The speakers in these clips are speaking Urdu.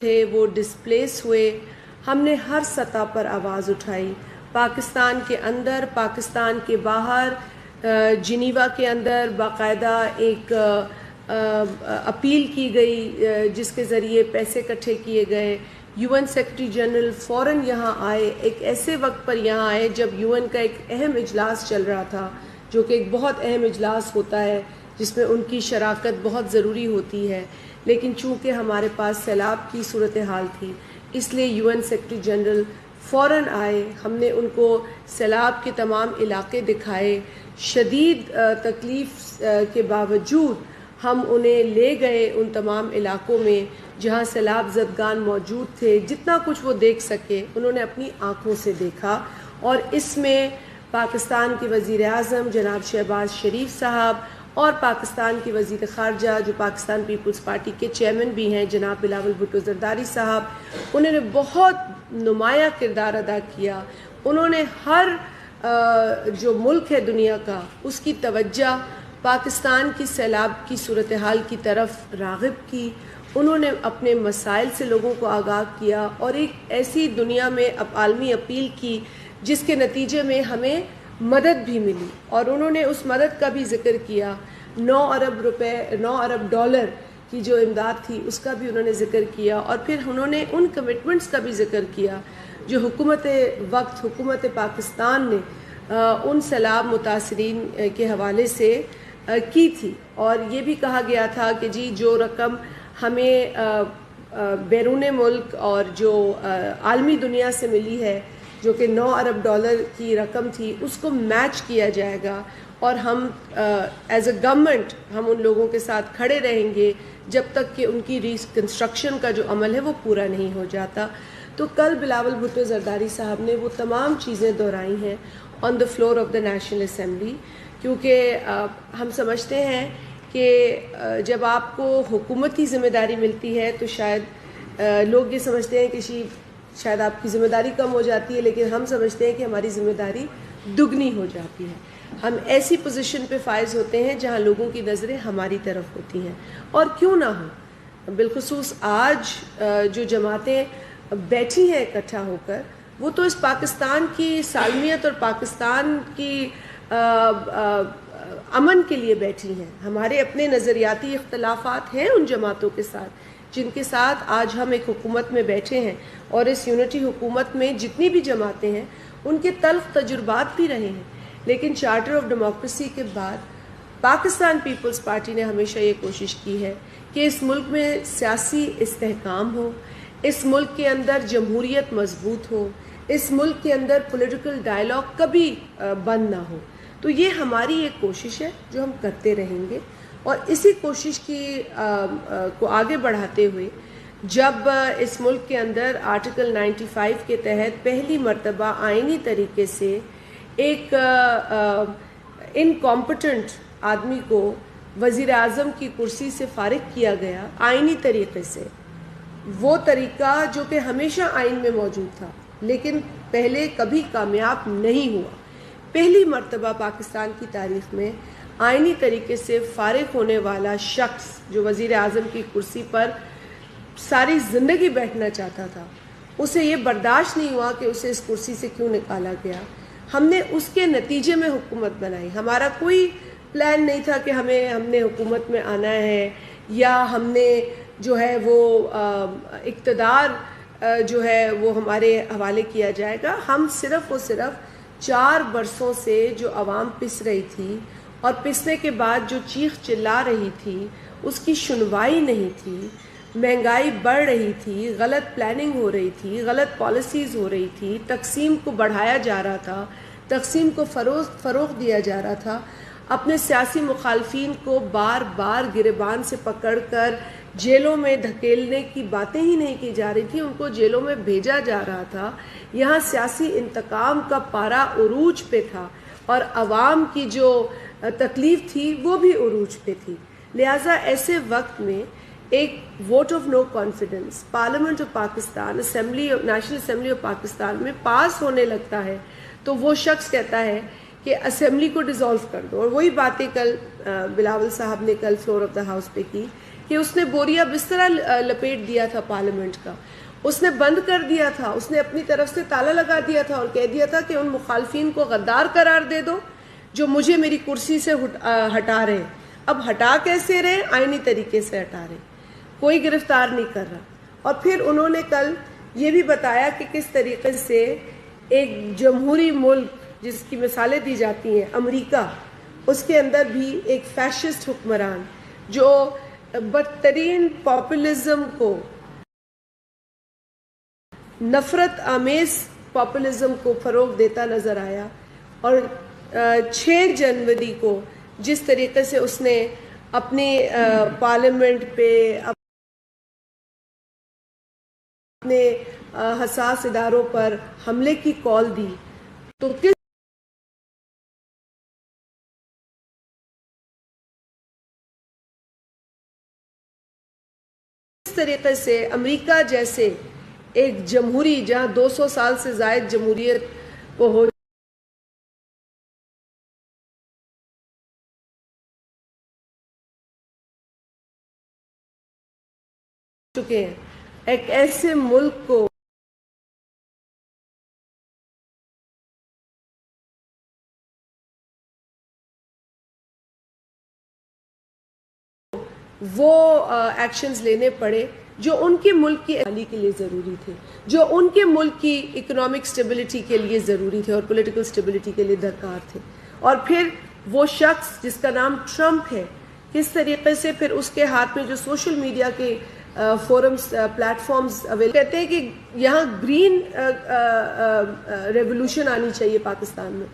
تھے وہ ڈسپلیس ہوئے. ہم نے ہر سطح پر آواز اٹھائی، پاکستان کے اندر، پاکستان کے باہر. جنیوا کے اندر باقاعدہ ایک اپیل کی گئی جس کے ذریعے پیسے اکٹھے کیے گئے. یو این سیکرٹری جنرل فوراً یہاں آئے، ایک ایسے وقت پر یہاں آئے جب یو این کا ایک اہم اجلاس چل رہا تھا، جو کہ ایک بہت اہم اجلاس ہوتا ہے جس میں ان کی شراکت بہت ضروری ہوتی ہے. لیکن چونکہ ہمارے پاس سیلاب کی صورتحال تھی، اس لیے یو این سیکرٹری جنرل فوراً آئے. ہم نے ان کو سیلاب کے تمام علاقے دکھائے. شدید تکلیف کے باوجود ہم انہیں لے گئے ان تمام علاقوں میں جہاں سیلاب زدگان موجود تھے. جتنا کچھ وہ دیکھ سکے انہوں نے اپنی آنکھوں سے دیکھا، اور اس میں پاکستان کے وزیر اعظم جناب شہباز شریف صاحب اور پاکستان کے وزیر خارجہ جو پاکستان پیپلز پارٹی کے چیئرمین بھی ہیں جناب بلاول بھٹو زرداری صاحب، انہوں نے بہت نمایاں کردار ادا کیا. انہوں نے ہر جو ملک ہے دنیا کا اس کی توجہ پاکستان کی سیلاب کی صورتحال کی طرف راغب کی. انہوں نے اپنے مسائل سے لوگوں کو آگاہ کیا اور ایک ایسی دنیا میں عالمی اپیل کی جس کے نتیجے میں ہمیں مدد بھی ملی، اور انہوں نے اس مدد کا بھی ذکر کیا. 9 ارب ڈالر کی جو امداد تھی اس کا بھی انہوں نے ذکر کیا، اور پھر انہوں نے ان کمٹمنٹس کا بھی ذکر کیا جو حکومت پاکستان نے ان سیلاب متاثرین کے حوالے سے کی تھی. اور یہ بھی کہا گیا تھا کہ جی جو رقم ہمیں بیرون ملک اور جو عالمی دنیا سے ملی ہے جو کہ 9 ارب ڈالر کی رقم تھی، اس کو میچ کیا جائے گا، اور ہم ایز اے گورنمنٹ ہم ان لوگوں کے ساتھ کھڑے رہیں گے جب تک کہ ان کی ریکنسٹرکشن کا جو عمل ہے وہ پورا نہیں ہو جاتا. تو کل بلاول بھٹو زرداری صاحب نے وہ تمام چیزیں دہرائی ہیں on the floor of the national assembly, کیونکہ ہم سمجھتے ہیں کہ جب آپ کو حکومتی ذمہ داری ملتی ہے تو شاید لوگ یہ سمجھتے ہیں کہ شاید آپ کی ذمہ داری کم ہو جاتی ہے، لیکن ہم سمجھتے ہیں کہ ہماری ذمہ داری دگنی ہو جاتی ہے. ہم ایسی پوزیشن پہ فائز ہوتے ہیں جہاں لوگوں کی نظریں ہماری طرف ہوتی ہیں، اور کیوں نہ ہو. بالخصوص آج جو جماعتیں بیٹھی ہیں اکٹھا ہو کر، وہ تو اس پاکستان کی سالمیت اور پاکستان کی امن کے لیے بیٹھی ہیں. ہمارے اپنے نظریاتی اختلافات ہیں ان جماعتوں کے ساتھ جن کے ساتھ آج ہم ایک حکومت میں بیٹھے ہیں، اور اس یونٹی حکومت میں جتنی بھی جماعتیں ہیں ان کے تلخ تجربات بھی رہے ہیں. لیکن چارٹر آف ڈیموکریسی کے بعد پاکستان پیپلز پارٹی نے ہمیشہ یہ کوشش کی ہے کہ اس ملک میں سیاسی استحکام ہو، اس ملک کے اندر جمہوریت مضبوط ہو، اس ملک کے اندر پولیٹیکل ڈائلاگ کبھی بند نہ ہو. تو یہ ہماری ایک کوشش ہے جو ہم کرتے رہیں گے، اور اسی کوشش کو آگے بڑھاتے ہوئے جب اس ملک کے اندر آرٹیکل 95 کے تحت پہلی مرتبہ آئینی طریقے سے ایک انکمپٹنٹ آدمی کو وزیر اعظم کی کرسی سے فارغ کیا گیا آئینی طریقے سے، وہ طریقہ جو کہ ہمیشہ آئین میں موجود تھا لیکن پہلے کبھی کامیاب نہیں ہوا. پہلی مرتبہ پاکستان کی تاریخ میں آئینی طریقے سے فارغ ہونے والا شخص جو وزیر اعظم کی کرسی پر ساری زندگی بیٹھنا چاہتا تھا، اسے یہ برداشت نہیں ہوا کہ اسے اس کرسی سے کیوں نکالا گیا. ہم نے اس کے نتیجے میں حکومت بنائی. ہمارا کوئی پلان نہیں تھا کہ ہم نے حکومت میں آنا ہے، یا ہم نے جو ہے وہ اقتدار جو ہے وہ ہمارے حوالے کیا جائے گا. ہم صرف اور صرف 4 برسوں سے جو عوام پس رہی تھی اور پسنے کے بعد جو چیخ چلا رہی تھی اس کی سنوائی نہیں تھی. مہنگائی بڑھ رہی تھی، غلط پلاننگ ہو رہی تھی، غلط پالیسیز ہو رہی تھی، تقسیم کو بڑھایا جا رہا تھا، تقسیم کو فروغ دیا جا رہا تھا، اپنے سیاسی مخالفین کو بار بار گریبان سے پکڑ کر جیلوں میں دھکیلنے کی باتیں ہی نہیں کی جا رہی تھی، ان کو جیلوں میں بھیجا جا رہا تھا. یہاں سیاسی انتقام کا پارا عروج پہ تھا، اور عوام کی جو تکلیف تھی وہ بھی عروج پہ تھی. لہٰذا ایسے وقت میں ایک vote of no confidence Parliament of Pakistan, National Assembly of Pakistan میں پاس ہونے لگتا ہے تو وہ شخص کہتا ہے کہ اسمبلی کو ڈیزالو کر دو. اور وہی باتیں کل بلاول صاحب نے کل فلور آف دا ہاؤس پہ کی کہ اس نے بوریا بسترا لپیٹ دیا تھا پارلیمنٹ کا، اس نے بند کر دیا تھا، اس نے اپنی طرف سے تالا لگا دیا تھا اور کہہ دیا تھا کہ ان مخالفین کو غدار قرار دے دو جو مجھے میری کرسی سے ہٹا رہے ہیں۔ اب ہٹا کیسے رہے؟ آئینی طریقے سے ہٹا رہے، کوئی گرفتار نہیں کر رہا۔ اور پھر انہوں نے کل یہ بھی بتایا کہ کس طریقے سے ایک جمہوری ملک جس کی مثالیں دی جاتی ہیں امریکہ، اس کے اندر بھی ایک فیشسٹ حکمران جو بدترین پاپولزم کو، نفرت آمیز پاپولزم کو فروغ دیتا نظر آیا، اور 6 جنوری کو جس طریقے سے اس نے اپنے پارلیمنٹ پہ، اپنے حساس اداروں پر حملے کی کال دی، تو کس طریقے سے امریکہ جیسے ایک جمہوری، جہاں 200 سال سے زائد جمہوریت کو ہو چکے ہیں، ایک ایسے ملک کو وہ ایکشنز لینے پڑے جو ان کے ملک کی عالی کے لیے ضروری تھے، جو ان کے ملک کی اکنامک سٹیبلٹی کے لیے ضروری تھے اور پولیٹیکل سٹیبلٹی کے لیے درکار تھے۔ اور پھر وہ شخص جس کا نام ٹرمپ ہے، کس طریقے سے پھر اس کے ہاتھ میں جو سوشل میڈیا کے فورمز، پلیٹ فارمز اویلیبل، کہتے ہیں کہ یہاں گرین ریولوشن آنی چاہیے، پاکستان میں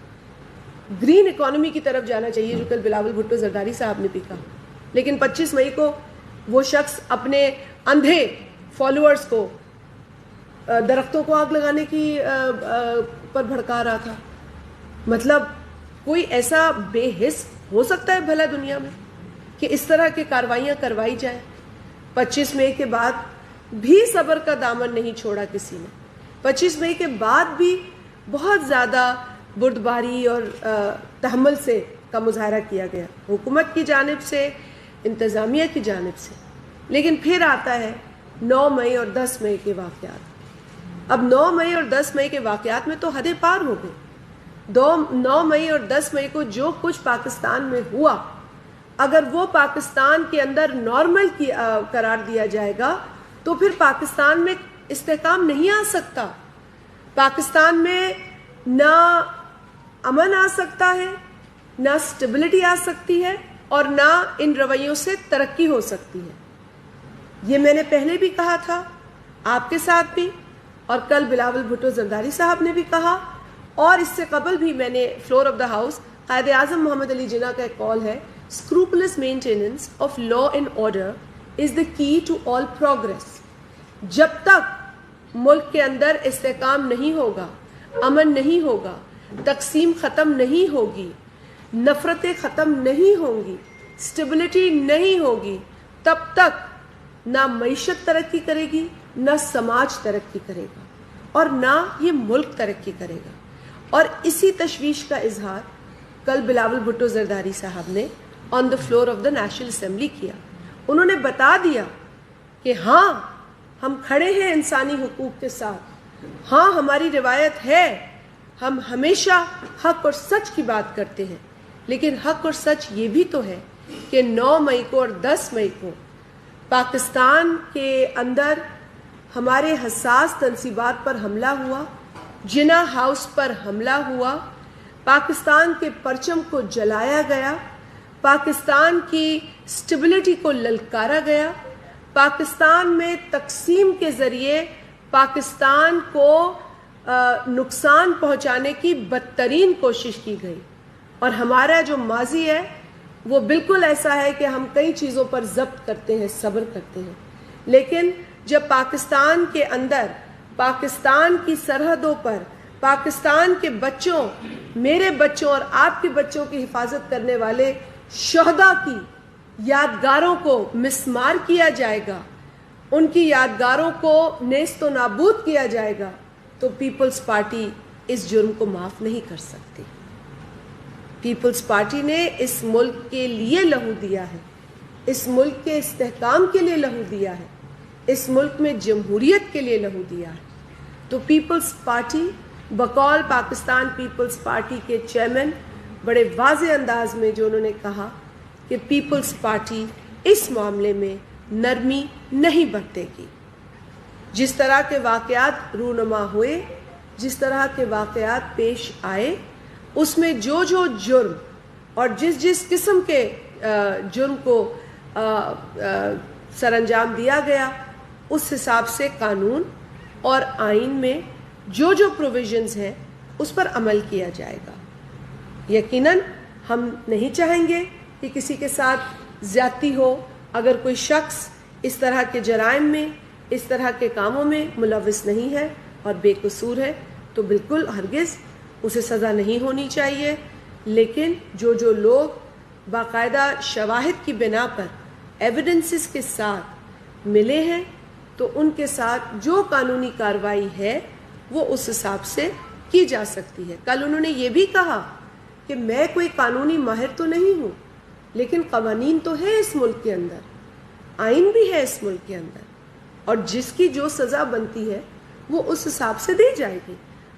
گرین اکانومی کی طرف جانا چاہیے، جو کل بلاول بھٹو زرداری صاحب نے بھی کہا۔ لیکن 25 مئی کو وہ شخص اپنے اندھے فالوورز کو درختوں کو آگ لگانے کی پر بھڑکا رہا تھا۔ مطلب کوئی ایسا بے حس ہو سکتا ہے بھلا دنیا میں کہ اس طرح کی کارروائیاں کروائی جائیں؟ 25 مئی کے بعد بھی صبر کا دامن نہیں چھوڑا کسی نے، 25 مئی کے بعد بھی بہت زیادہ بردباری اور تحمل سے کا مظاہرہ کیا گیا، حکومت کی جانب سے، انتظامیہ کی جانب سے۔ لیکن پھر آتا ہے 9 مئی اور 10 مئی کے واقعات۔ اب 9 مئی اور 10 مئی کے واقعات میں تو حدیں پار ہو گئی۔ 9 مئی اور 10 مئی کو جو کچھ پاکستان میں ہوا، اگر وہ پاکستان کے اندر نارمل قرار دیا جائے گا تو پھر پاکستان میں استحکام نہیں آ سکتا، پاکستان میں نہ امن آ سکتا ہے، نہ سٹیبلٹی آ سکتی ہے، اور نہ ان رویوں سے ترقی ہو سکتی ہے۔ یہ میں نے پہلے بھی کہا تھا، آپ کے ساتھ بھی، اور کل بلاول بھٹو زرداری صاحب نے بھی کہا، اور اس سے قبل بھی میں نے floor of the house, Quaid Azam محمد علی جناح کا ایک کال ہے، scrupulous maintenance of law and order is the key to all progress۔ جب تک ملک کے اندر استحکام نہیں ہوگا، امن نہیں ہوگا، تقسیم ختم نہیں ہوگی، نفرتیں ختم نہیں ہوں گی، سٹیبلٹی نہیں ہوگی، تب تک نہ معیشت ترقی کرے گی، نہ سماج ترقی کرے گا، اور نہ یہ ملک ترقی کرے گا۔ اور اسی تشویش کا اظہار کل بلاول بھٹو زرداری صاحب نے on the floor of the national assembly کیا۔ انہوں نے بتا دیا کہ ہاں ہم کھڑے ہیں انسانی حقوق کے ساتھ، ہاں ہماری روایت ہے، ہم ہمیشہ حق اور سچ کی بات کرتے ہیں، لیکن حق اور سچ یہ بھی تو ہے کہ 9 مئی کو اور 10 مئی کو پاکستان کے اندر ہمارے حساس تنصیبات پر حملہ ہوا، جناح ہاؤس پر حملہ ہوا، پاکستان کے پرچم کو جلایا گیا، پاکستان کی سٹیبلٹی کو للکارا گیا، پاکستان میں تقسیم کے ذریعے پاکستان کو نقصان پہنچانے کی بدترین کوشش کی گئی۔ اور ہمارا جو ماضی ہے وہ بالکل ایسا ہے کہ ہم کئی چیزوں پر ضبط کرتے ہیں، صبر کرتے ہیں، لیکن جب پاکستان کے اندر، پاکستان کی سرحدوں پر، پاکستان کے بچوں، میرے بچوں اور آپ کے بچوں کی حفاظت کرنے والے شہداء کی یادگاروں کو مسمار کیا جائے گا، ان کی یادگاروں کو نیست و نابود کیا جائے گا، تو پیپلز پارٹی اس جرم کو معاف نہیں کر سکتی۔ پیپلز پارٹی نے اس ملک کے لیے لہو دیا ہے، اس ملک کے استحکام کے لیے لہو دیا ہے, اس ملک میں جمہوریت کے لیے لہو دیا ہے. تو پیپلز پارٹی بقول پاکستان پیپلز پارٹی کے چیئرمین بڑے واضح انداز میں جو انہوں نے کہا کہ پیپلز پارٹی اس معاملے میں نرمی نہیں برتے گی. جس طرح کے واقعات رونما ہوئے, جس طرح کے واقعات پیش آئے, اس میں جو جرم اور جس قسم کے جرم کو سر انجام دیا گیا, اس حساب سے قانون اور آئین میں جو پروویژنز ہیں اس پر عمل کیا جائے گا. یقیناً ہم نہیں چاہیں گے کہ کسی کے ساتھ زیادتی ہو. اگر کوئی شخص اس طرح کے جرائم میں, اس طرح کے کاموں میں ملوث نہیں ہے اور بے قصور ہے تو بالکل ہرگز اسے سزا نہیں ہونی چاہیے. لیکن جو لوگ باقاعدہ شواہد کی بنا پر ایویڈنسز کے ساتھ ملے ہیں تو ان کے ساتھ جو قانونی کارروائی ہے وہ اس حساب سے کی جا سکتی ہے. کل انہوں نے یہ بھی کہا کہ میں کوئی قانونی ماہر تو نہیں ہوں, لیکن قوانین تو ہے اس ملک کے اندر, آئین بھی ہے اس ملک کے اندر, اور جس کی جو سزا بنتی ہے وہ اس حساب سے دی جائے گی.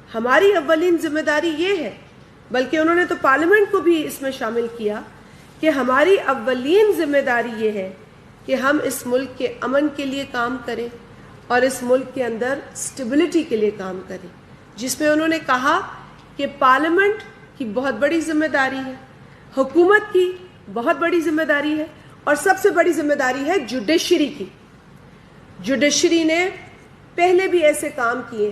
ہماری اولین ذمہ داری یہ ہے, بلکہ انہوں نے تو پارلیمنٹ کو بھی اس میں شامل کیا کہ ہماری اولین ذمہ داری یہ ہے کہ ہم اس ملک کے امن کے لیے کام کریں اور اس ملک کے اندر اسٹیبلٹی کے لیے کام کریں, جس میں انہوں نے کہا کہ پارلیمنٹ کی بہت بڑی ذمہ داری ہے, حکومت کی بہت بڑی ذمہ داری ہے, اور سب سے بڑی ذمہ داری ہے جوڈیشری کی. جوڈیشری نے پہلے بھی ایسے کام کیے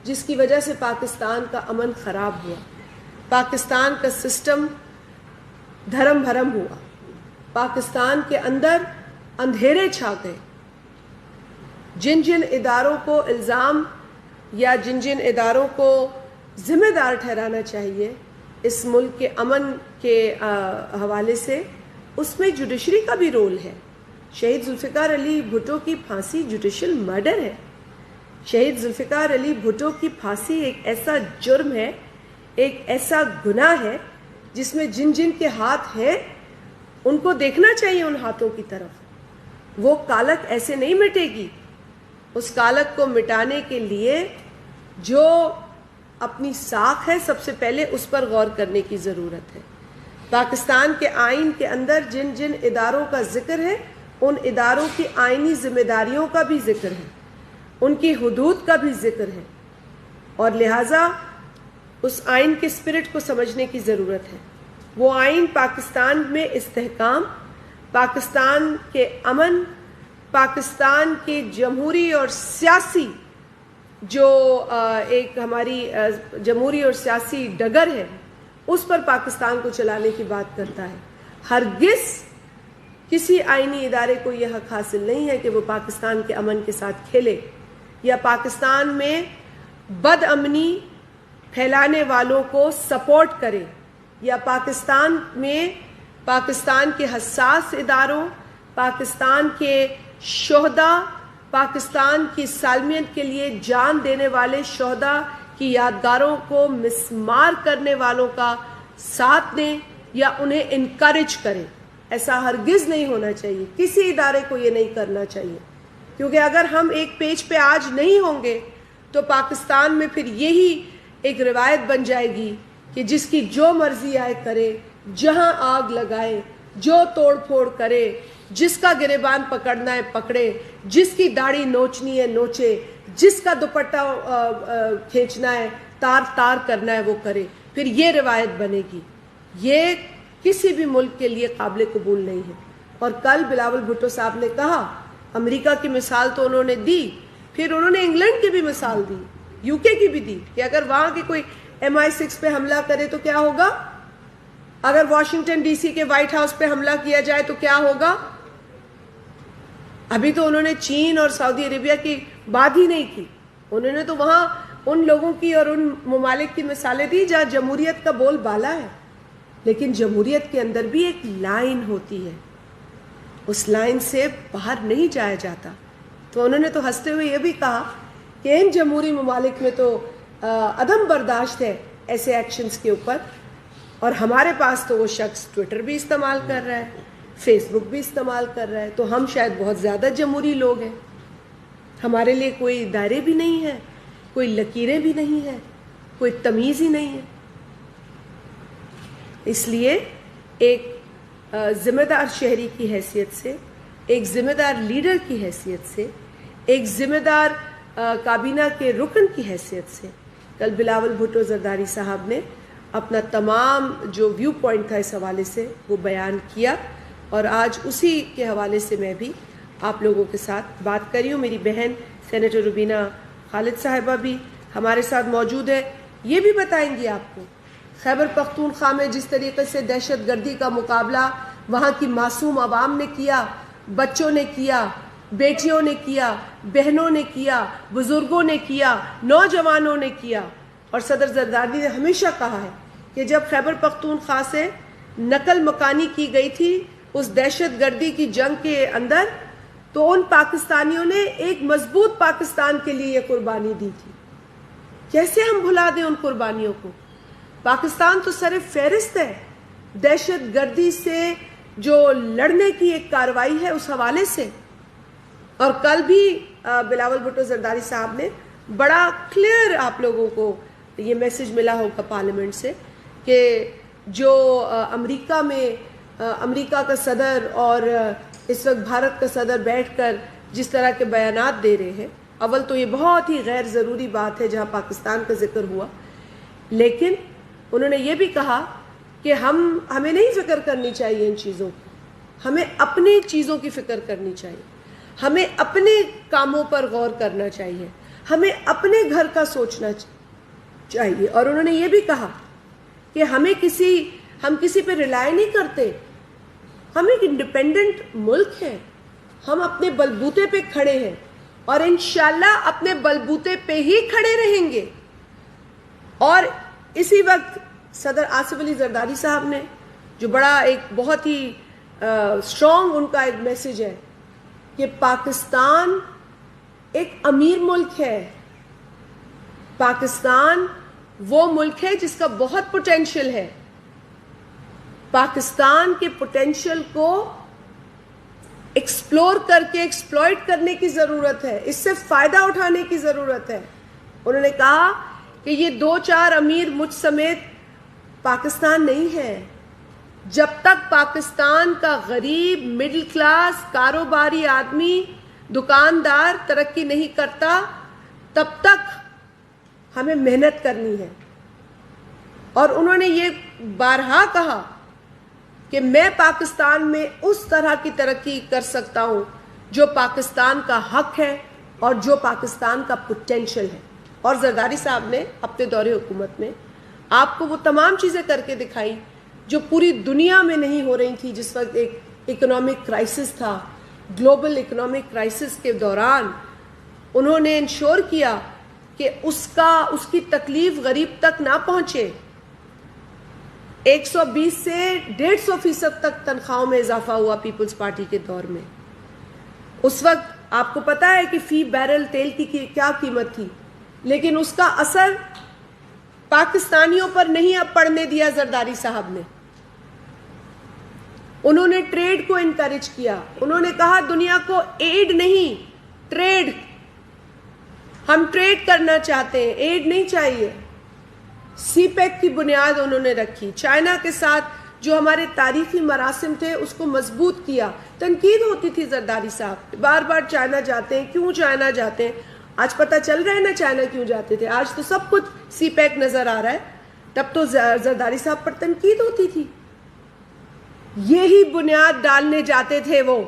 جس کی وجہ سے پاکستان کا امن خراب ہوا, پاکستان کا سسٹم دھرم بھرم ہوا, پاکستان کے اندر اندھیرے چھا گئے. جن اداروں کو الزام یا جن اداروں کو ذمہ دار ٹھہرانا چاہیے اس ملک کے امن کے حوالے سے, اس میں جوڈیشری کا بھی رول ہے. شہید ذوالفقار علی بھٹو کی پھانسی جوڈیشل مرڈر ہے. شہید ذوالفقار علی بھٹو کی پھانسی ایک ایسا جرم ہے, ایک ایسا گناہ ہے جس میں جن کے ہاتھ ہیں ان کو دیکھنا چاہیے ان ہاتھوں کی طرف. وہ کالک ایسے نہیں مٹے گی. اس کالک کو مٹانے کے لیے جو اپنی ساکھ ہے سب سے پہلے اس پر غور کرنے کی ضرورت ہے. پاکستان کے آئین کے اندر جن اداروں کا ذکر ہے ان اداروں کی آئینی ذمہ داریوں کا بھی ذکر ہے, ان کی حدود کا بھی ذکر ہے, اور لہٰذا اس آئین کے اسپرٹ کو سمجھنے کی ضرورت ہے. وہ آئین پاکستان میں استحکام, پاکستان کے امن, پاکستان کی جمہوری اور سیاسی جو ایک ہماری جمہوری اور سیاسی ڈگر ہے اس پر پاکستان کو چلانے کی بات کرتا ہے. ہرگز کسی آئینی ادارے کو یہ حق حاصل نہیں ہے کہ وہ پاکستان کے امن کے ساتھ کھیلے یا پاکستان میں بد امنی پھیلانے والوں کو سپورٹ کرے, یا پاکستان میں پاکستان کے حساس اداروں, پاکستان کے شہداء, پاکستان کی سالمیت کے لیے جان دینے والے شہداء کی یادگاروں کو مسمار کرنے والوں کا ساتھ دیں یا انہیں انکریج کریں. ایسا ہرگز نہیں ہونا چاہیے, کسی ادارے کو یہ نہیں کرنا چاہیے, کیونکہ اگر ہم ایک پیج پہ آج نہیں ہوں گے تو پاکستان میں پھر یہی ایک روایت بن جائے گی کہ جس کی جو مرضی آئے کرے, جہاں آگ لگائے, جو توڑ پھوڑ کرے, جس کا گریبان پکڑنا ہے پکڑے, جس کی داڑھی نوچنی ہے نوچے, جس کا دوپٹہ کھینچنا ہے, تار کرنا ہے وہ کرے. پھر یہ روایت بنے گی. یہ کسی بھی ملک کے لیے قابل قبول نہیں ہے. اور کل بلاول بھٹو صاحب نے کہا, امریکہ کی مثال تو انہوں نے دی, پھر انہوں نے انگلینڈ کی بھی مثال دی, یو کے کی بھی دی کہ اگر وہاں کی کوئی MI6 پہ حملہ کرے تو کیا ہوگا, اگر واشنگٹن ڈی سی کے وائٹ ہاؤس پہ حملہ کیا جائے تو کیا ہوگا. ابھی تو انہوں نے چین اور سعودی عربیہ کی بات ہی نہیں کی, انہوں نے تو وہاں ان لوگوں کی اور ان ممالک کی مثالیں دی جہاں جمہوریت کا بول بالا ہے. لیکن جمہوریت کے اندر بھی ایک لائن ہوتی ہے, اس لائن سے باہر نہیں جایا جاتا. تو انہوں نے تو ہنستے ہوئے یہ بھی کہا کہ ان جمہوری ممالک میں تو عدم برداشت ہے ایسے ایکشنز کے اوپر, اور ہمارے پاس تو وہ شخص ٹویٹر بھی استعمال کر رہا ہے, فیس بک بھی استعمال کر رہا ہے. تو ہم شاید بہت زیادہ جمہوری لوگ ہیں. ہمارے لیے کوئی دائرے بھی نہیں ہیں, کوئی لکیریں بھی نہیں ہیں, کوئی تمیز ہی نہیں ہے. اس لیے ایک ذمہ دار شہری کی حیثیت سے, ایک ذمہ دار لیڈر کی حیثیت سے, ایک ذمہ دار کابینہ کے رکن کی حیثیت سے کل بلاول بھٹو زرداری صاحب نے اپنا تمام جو ویو پوائنٹ تھا اس حوالے سے وہ بیان کیا, اور آج اسی کے حوالے سے میں بھی آپ لوگوں کے ساتھ بات کر رہی ہوں. میری بہن سینیٹر روبینہ خالد صاحبہ بھی ہمارے ساتھ موجود ہے. یہ بھی بتائیں گی آپ کو خیبر پختونخوا میں جس طریقے سے دہشت گردی کا مقابلہ وہاں کی معصوم عوام نے کیا, بچوں نے کیا, بیٹیوں نے کیا, بہنوں نے کیا, بزرگوں نے کیا, نوجوانوں نے کیا. اور صدر زرداری نے ہمیشہ کہا ہے کہ جب خیبر پختونخوا سے نقل مکانی کی گئی تھی اس دہشت گردی کی جنگ کے اندر, تو ان پاکستانیوں نے ایک مضبوط پاکستان کے لیے یہ قربانی دی تھی. کیسے ہم بھلا دیں ان قربانیوں کو؟ پاکستان تو سر فہرست ہے دہشت گردی سے جو لڑنے کی ایک کارروائی ہے اس حوالے سے. اور کل بھی بلاول بھٹو زرداری صاحب نے بڑا کلیئر آپ لوگوں کو یہ میسج ملا ہوگا پارلیمنٹ سے کہ جو امریکہ میں امریکہ کا صدر اور اس وقت بھارت کا صدر بیٹھ کر جس طرح کے بیانات دے رہے ہیں, اول تو یہ بہت ہی غیر ضروری بات ہے جہاں پاکستان کا ذکر ہوا, لیکن انہوں نے یہ بھی کہا کہ ہمیں نہیں فکر کرنی چاہیے ان چیزوں کی, ہمیں اپنی چیزوں کی فکر کرنی چاہیے, ہمیں اپنے کاموں پر غور کرنا چاہیے, ہمیں اپنے گھر کا سوچنا چاہیے. اور انہوں نے یہ بھی کہا کہ ہم کسی پہ ریلائی نہیں کرتے, ہم ایک انڈیپینڈنٹ ملک ہے, ہم اپنے بلبوتے پہ کھڑے ہیں اور انشاءاللہ اپنے بلبوتے پہ ہی کھڑے رہیں گے. اور اسی وقت صدر آصف علی زرداری صاحب نے جو بڑا ایک بہت ہی اسٹرانگ ان کا ایک میسج ہے کہ پاکستان ایک امیر ملک ہے, پاکستان وہ ملک ہے جس کا بہت پوٹینشل ہے, پاکستان کے پوٹینشل کو ایکسپلور کر کے ایکسپلوئٹ کرنے کی ضرورت ہے, اس سے فائدہ اٹھانے کی ضرورت ہے. انہوں نے کہا کہ یہ 2-4 امیر مجھ سمیت پاکستان نہیں ہے. جب تک پاکستان کا غریب, مڈل کلاس, کاروباری آدمی, دکاندار ترقی نہیں کرتا تب تک ہمیں محنت کرنی ہے. اور انہوں نے یہ بارہا کہا کہ میں پاکستان میں اس طرح کی ترقی کر سکتا ہوں جو پاکستان کا حق ہے اور جو پاکستان کا پوٹینشل ہے. اور زرداری صاحب نے اپنے دور حکومت میں آپ کو وہ تمام چیزیں کر کے دکھائی جو پوری دنیا میں نہیں ہو رہی تھی. جس وقت ایک اکنامک کرائسس تھا, گلوبل اکنامک کرائسس کے دوران انہوں نے انشور کیا کہ اس کی تکلیف غریب تک نہ پہنچے. 120 سے 150% تک تنخواہوں میں اضافہ ہوا پیپلز پارٹی کے دور میں. اس وقت آپ کو پتا ہے کہ فی بیرل تیل کی کیا قیمت تھی, لیکن اس کا اثر پاکستانیوں پر نہیں اب پڑنے دیا زرداری صاحب نے. انہوں نے ٹریڈ کو انکریج کیا. انہوں نے کہا دنیا کو ایڈ نہیں, ٹریڈ, ہم ٹریڈ کرنا چاہتے ہیں, ایڈ نہیں چاہیے. سی پیک کی بنیاد انہوں نے رکھی. چائنا کے ساتھ جو ہمارے تاریخی مراسم تھے اس کو مضبوط کیا. تنقید ہوتی تھی زرداری صاحب, بار بار چائنا جاتے ہیں, کیوں چائنا جاتے ہیں؟ آج پتہ چل رہا ہے نا چائنا کیوں جاتے تھے. آج تو سب کچھ سی پیک نظر آ رہا ہے. تب تو زرداری صاحب پر تنقید ہوتی تھی. یہی بنیاد ڈالنے جاتے تھے, وہ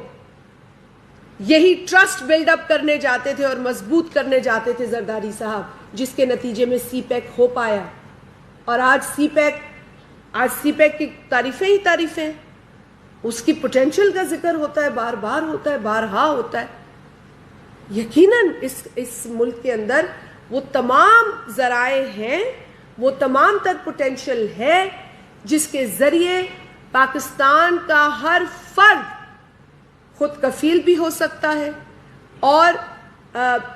یہی ٹرسٹ بلڈ اپ کرنے جاتے تھے اور مضبوط کرنے جاتے تھے زرداری صاحب, جس کے نتیجے میں سی پیک ہو پایا. اور آج سی پیک کی تعریفیں ہی تعریفیں, اس کی پوٹینشل کا ذکر ہوتا ہے, بار بار ہوتا ہے, بارہا ہوتا ہے. یقیناً اس ملک کے اندر وہ تمام ذرائع ہیں, وہ تمام تر پوٹینشل ہے جس کے ذریعے پاکستان کا ہر فرد خود کفیل بھی ہو سکتا ہے اور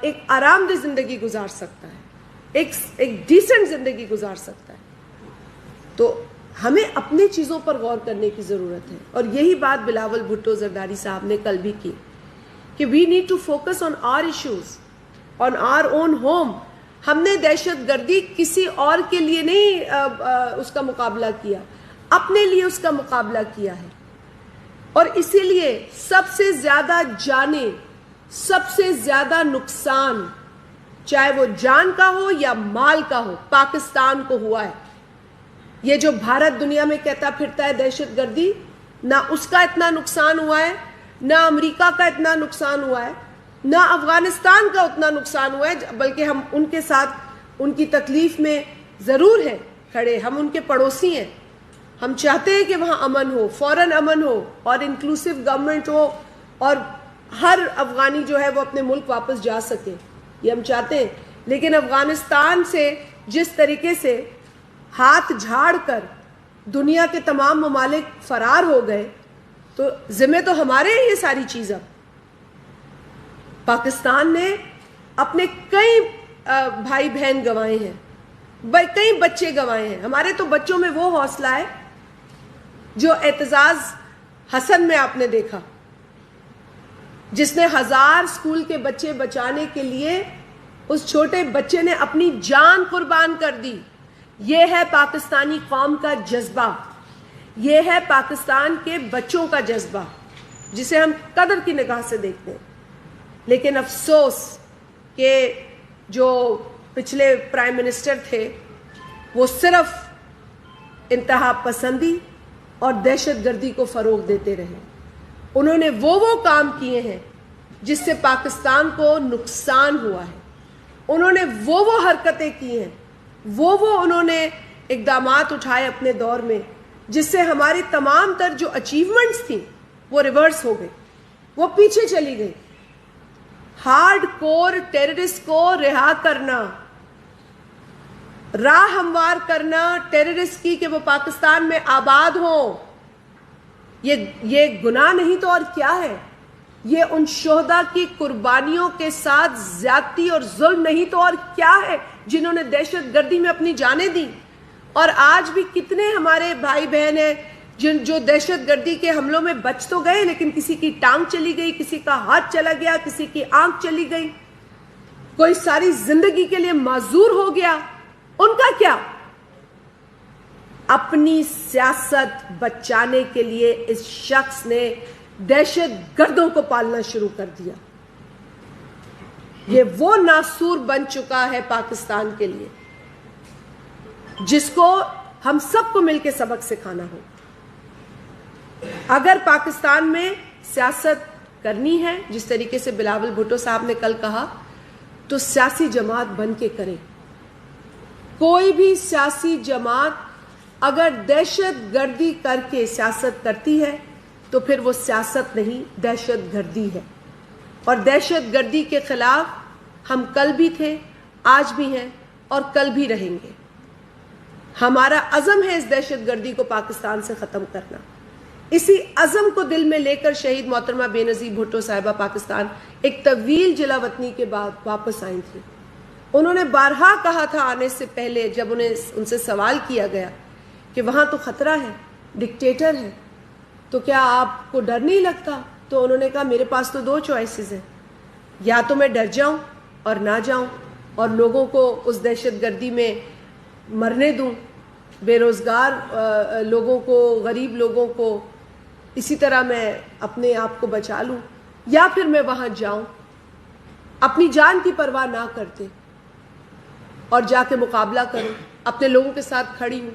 ایک آرام دہ زندگی گزار سکتا ہے, ایک ڈیسنٹ زندگی گزار سکتا ہے. تو ہمیں اپنی چیزوں پر غور کرنے کی ضرورت ہے. اور یہی بات بلاول بھٹو زرداری صاحب نے کل بھی کی کہ we need to focus on our issues, on our own home. ہم نے دہشت گردی کسی اور کے لیے نہیں اس کا مقابلہ کیا, اپنے لیے اس کا مقابلہ کیا ہے. اور اسی لیے سب سے زیادہ جانیں, سب سے زیادہ نقصان, چاہے وہ جان کا ہو یا مال کا ہو, پاکستان کو ہوا ہے. یہ جو بھارت دنیا میں کہتا پھرتا ہے دہشت گردی, نہ اس کا اتنا نقصان ہوا ہے, نہ امریکہ کا اتنا نقصان ہوا ہے, نہ افغانستان کا اتنا نقصان ہوا ہے, بلکہ ہم ان کے ساتھ ان کی تکلیف میں ضرور ہیں کھڑے. ہم ان کے پڑوسی ہیں, ہم چاہتے ہیں کہ وہاں امن ہو, فوراً امن ہو اور انکلوسیو گورنمنٹ ہو اور ہر افغانی جو ہے وہ اپنے ملک واپس جا سکے, یہ ہم چاہتے ہیں. لیکن افغانستان سے جس طریقے سے ہاتھ جھاڑ کر دنیا کے تمام ممالک فرار ہو گئے, تو ذمہ تو ہمارے ہیں یہ ساری چیزیں. پاکستان نے اپنے کئی بھائی بہن گنوائے ہیں, کئی بچے گنوائے ہیں. ہمارے تو بچوں میں وہ حوصلہ ہے جو اعتزاز حسن میں آپ نے دیکھا, جس نے 1000 اسکول کے بچے بچانے کے لیے اس چھوٹے بچے نے اپنی جان قربان کر دی. یہ ہے پاکستانی قوم کا جذبہ, یہ ہے پاکستان کے بچوں کا جذبہ, جسے ہم قدر کی نگاہ سے دیکھتے ہیں. لیکن افسوس کہ جو پچھلے پرائم منسٹر تھے وہ صرف انتہا پسندی اور دہشت گردی کو فروغ دیتے رہے. انہوں نے وہ کام کیے ہیں جس سے پاکستان کو نقصان ہوا ہے. انہوں نے وہ حرکتیں کی ہیں, وہ انہوں نے اقدامات اٹھائے اپنے دور میں جس سے ہماری تمام تر جو اچیومنٹس تھیں وہ ریورس ہو گئی, وہ پیچھے چلی گئی. ہارڈ کور ٹیررسٹ کو رہا کرنا, راہ ہموار کرنا ٹیررسٹ کی کہ وہ پاکستان میں آباد ہوں, یہ گناہ نہیں تو اور کیا ہے. یہ ان شہداء کی قربانیوں کے ساتھ زیادتی اور ظلم نہیں تو اور کیا ہے جنہوں نے دہشت گردی میں اپنی جانیں دی. اور آج بھی کتنے ہمارے بھائی بہن ہیں جو دہشت گردی کے حملوں میں بچ تو گئے, لیکن کسی کی ٹانگ چلی گئی, کسی کا ہاتھ چلا گیا, کسی کی آنکھ چلی گئی, کوئی ساری زندگی کے لیے معذور ہو گیا. ان کا کیا؟ اپنی سیاست بچانے کے لیے اس شخص نے دہشت گردوں کو پالنا شروع کر دیا. یہ وہ ناسور بن چکا ہے پاکستان کے لیے جس کو ہم سب کو مل کے سبق سکھانا ہو. اگر پاکستان میں سیاست کرنی ہے جس طریقے سے بلاول بھٹو صاحب نے کل کہا, تو سیاسی جماعت بن کے کریں. کوئی بھی سیاسی جماعت اگر دہشت گردی کر کے سیاست کرتی ہے تو پھر وہ سیاست نہیں, دہشت گردی ہے. اور دہشت گردی کے خلاف ہم کل بھی تھے, آج بھی ہیں اور کل بھی رہیں گے. ہمارا عزم ہے اس دہشت گردی کو پاکستان سے ختم کرنا. اسی عزم کو دل میں لے کر شہید محترمہ بے نظیر بھٹو صاحبہ پاکستان ایک طویل جلا وطنی کے بعد واپس آئی تھی. انہوں نے بارہا کہا تھا آنے سے پہلے, جب ان سے سوال کیا گیا کہ وہاں تو خطرہ ہے, ڈکٹیٹر ہے, تو کیا آپ کو ڈر نہیں لگتا؟ تو انہوں نے کہا میرے پاس تو 2 چوائسز ہیں, یا تو میں ڈر جاؤں اور نہ جاؤں اور لوگوں کو اس دہشت گردی میں مرنے دوں, بے روزگار لوگوں کو, غریب لوگوں کو, اسی طرح میں اپنے آپ کو بچا لوں, یا پھر میں وہاں جاؤں اپنی جان کی پرواہ نہ کرتے اور جا کے مقابلہ کروں, اپنے لوگوں کے ساتھ کھڑی ہوں,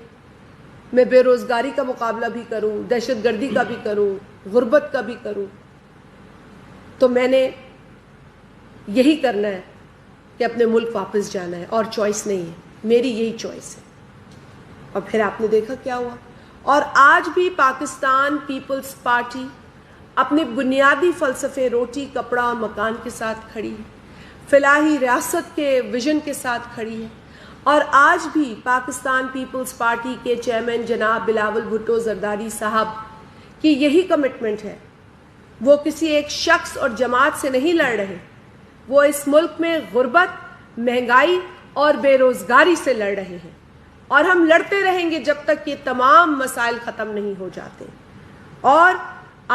میں بے روزگاری کا مقابلہ بھی کروں, دہشت گردی کا بھی کروں, غربت کا بھی کروں. تو میں نے یہی کرنا ہے کہ اپنے ملک واپس جانا ہے, اور چوائس نہیں ہے, میری یہی چوائس ہے. اور پھر آپ نے دیکھا کیا ہوا. اور آج بھی پاکستان پیپلز پارٹی اپنے بنیادی فلسفے روٹی, کپڑا اور مکان کے ساتھ کھڑی ہے, فلاحی ریاست کے ویژن کے ساتھ کھڑی ہے. اور آج بھی پاکستان پیپلز پارٹی کے چیئرمین جناب بلاول بھٹو زرداری صاحب کی یہی کمٹمنٹ ہے. وہ کسی ایک شخص اور جماعت سے نہیں لڑ رہے, وہ اس ملک میں غربت, مہنگائی اور بے روزگاری سے لڑ رہے ہیں. اور ہم لڑتے رہیں گے جب تک یہ تمام مسائل ختم نہیں ہو جاتے. اور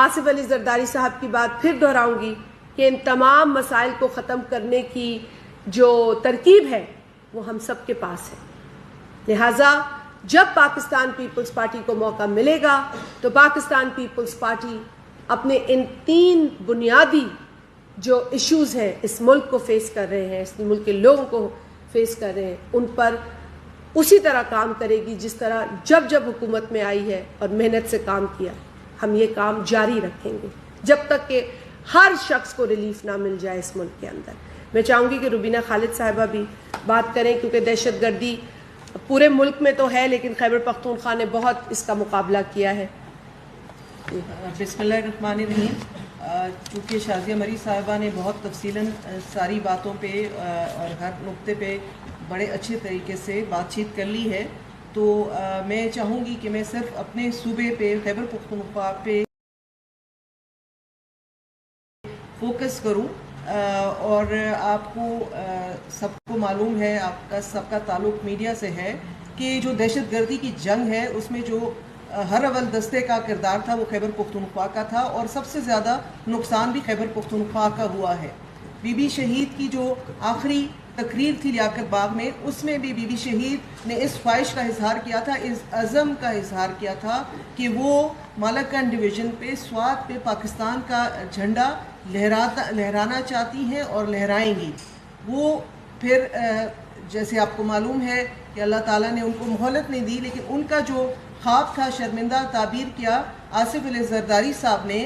آصف علی زرداری صاحب کی بات پھر دہراؤں گی کہ ان تمام مسائل کو ختم کرنے کی جو ترکیب ہے وہ ہم سب کے پاس ہے. لہٰذا جب پاکستان پیپلز پارٹی کو موقع ملے گا تو پاکستان پیپلز پارٹی اپنے ان 3 بنیادی جو ایشوز ہیں اس ملک کو فیس کر رہے ہیں، اس ملک کے لوگوں کو فیس کر رہے ہیں، ان پر اسی طرح کام کرے گی جس طرح جب حکومت میں آئی ہے اور محنت سے کام کیا. ہم یہ کام جاری رکھیں گے جب تک کہ ہر شخص کو ریلیف نہ مل جائے اس ملک کے اندر. میں چاہوں گی کہ روبینہ خالد صاحبہ بھی بات کریں، کیونکہ دہشت گردی پورے ملک میں تو ہے لیکن خیبر پختونخوا نے بہت اس کا مقابلہ کیا ہے. بسم اللہ الرحمن الرحیم. چونکہ شازیہ مری صاحبہ نے بہت تفصیلاً ساری باتوں پہ اور ہر نقطے پہ بڑے اچھے طریقے سے بات چیت کر لی ہے، تو میں چاہوں گی کہ میں صرف اپنے صوبے پہ خیبر پختونخوا پہ فوکس کروں. اور آپ کو سب کو معلوم ہے، آپ کا سب کا تعلق میڈیا سے ہے، کہ جو دہشت گردی کی جنگ ہے اس میں جو ہر اول دستے کا کردار تھا وہ خیبر پختونخوا کا تھا، اور سب سے زیادہ نقصان بھی خیبر پختونخوا کا ہوا ہے. بی بی شہید کی جو آخری تقریر تھی لیاقت باغ میں، اس میں بھی بی بی شہید نے اس خواہش کا اظہار کیا تھا، اس عزم کا اظہار کیا تھا کہ وہ مالاکنڈ ڈویژن پہ سوات پہ پاکستان کا جھنڈا لہرانا چاہتی ہیں اور لہرائیں گی. وہ پھر جیسے آپ کو معلوم ہے کہ اللہ تعالیٰ نے ان کو مہلت نہیں دی، لیکن ان کا جو خواب تھا شرمندہ تعبیر کیا آصف علی زرداری صاحب نے،